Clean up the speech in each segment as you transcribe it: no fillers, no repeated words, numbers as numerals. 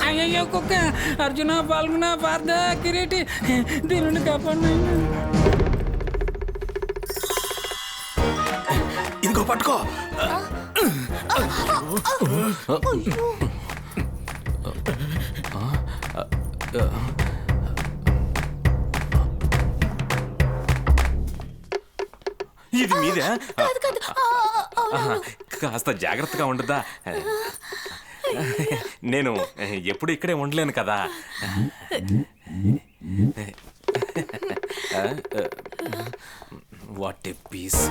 అయ్యో కుక్క, అర్జున, పాల్గొన, పార్థ, కిరీటి, దీనిని కాపాడు. ఇదిగో పట్టుకో. ఇది మీదే? కాస్త జాగ్రత్తగా ఉండదా? నేను ఎప్పుడు ఇక్కడే ఉండలేను కదా. What a piece.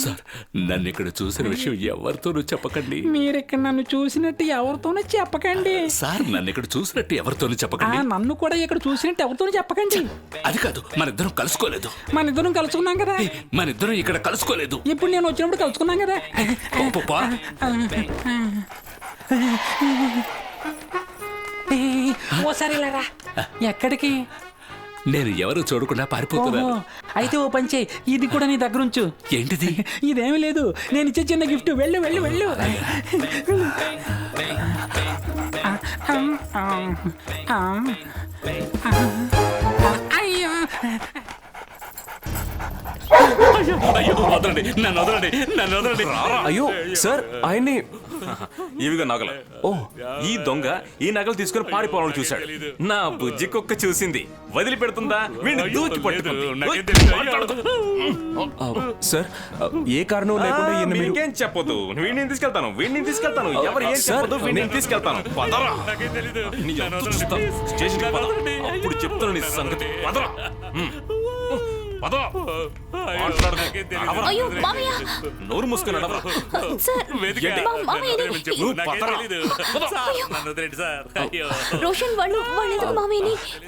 సార్, నన్ను ఇక్కడ చూసిన విషయం ఎవరితోనూ చెప్పకండి. మీరు ఇక్కడ నన్ను చూసినట్టు ఎవరితోనూ చెప్పకండి. సార్, నన్ను ఇక్కడ చూసినట్టు ఎవరితోనూ చెప్పకండి. నన్ను కూడా ఇక్కడ చూసినట్టు ఎవరితోనూ చెప్పకండి. అది కాదు, మన ఇద్దరం కలుసుకోలేదు. మన ఇద్దరం కలుసుకున్నాం కదా. మన ఇద్దరం ఇక్కడ కలుసుకోలేదు. ఇప్పుడు నేను వచ్చినప్పుడు కలుసుకున్నాం కదా. ఓసారి ఇలారా. ఎక్కడికి? నేను ఎవరు చూడకుండా పారిపోతున్నాను. అయితే ఓ పంచే, ఇది కూడా నీ దగ్గర ఉంచు. ఏంటిది? ఇదేమి లేదు, నేను ఇచ్చే చిన్న గిఫ్ట్. వెళ్ళు వెళ్ళు వెళ్ళు. అయ్యో, అయ్యో, వదలండి, నన్ను వదలండి, నన్ను వదలండి. అయ్యో సార్, ఆయన్ని. ఇవిగా నగలు. ఓ, ఈ దొంగ ఈ నగలు తీసుకుని పారిపోవాలని చూశాడు. నా బుజ్జి కుక్క చూసింది, వదిలిపెడుతుందా? వీడిని దూకి పట్టుకుంది. సార్, ఏ కారణం లేకుండా ఇంకేం చెప్పొద్దు. వీడిని తీసుకెళ్తాను. ఎవరు ఏం చెప్పొద్దు, వీడిని తీసుకెళ్తాను. పదరా. స్టేషన్కి పద. అప్పుడు చెప్తాను నీ సంగతి. పదరా. నోరు మూసుకుని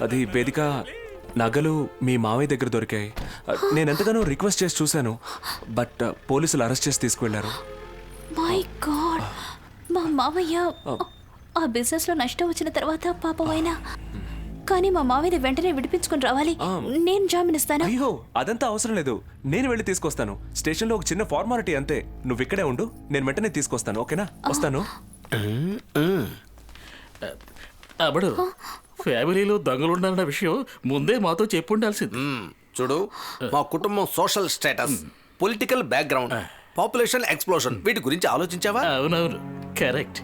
అది వేదిక. నగలు మీ మావయ్య దగ్గర దొరికాయి. నేను ఎంతగానో రిక్వెస్ట్ చేసి చూశాను, బట్ పోలీసులు అరెస్ట్ చేసి తీసుకువెళ్లారు. మై గాడ్, మా మావయ్య ఆ బిజినెస్ లో నష్టం వచ్చిన తర్వాత పాపమైనా, కానీ మా మావయ్య వెంటనే విడిపించుకుని రావాలి. నేను జామీన్ ఇస్తాను. అయ్యో, అదంతా అవసరం లేదు. నేను వెళ్ళి తీసుకొస్తాను. స్టేషన్ లో ఒక చిన్న ఫార్మాలిటీ అంతే. నువ్వు ఇక్కడే ఉండు, నేను వెంటనే తీసుకొస్తాను. ఓకేనా? వస్తాను. అప్పుడు ఫ్యామిలీలో దొంగలున్నారన్న విషయం ముందే మాతో చెప్పుండాల్సింది. చూడు, మా కుటుంబం social status, political background, population explosion, వీటి గురించి ఆలోచించావా? అవునవును, కరెక్ట్.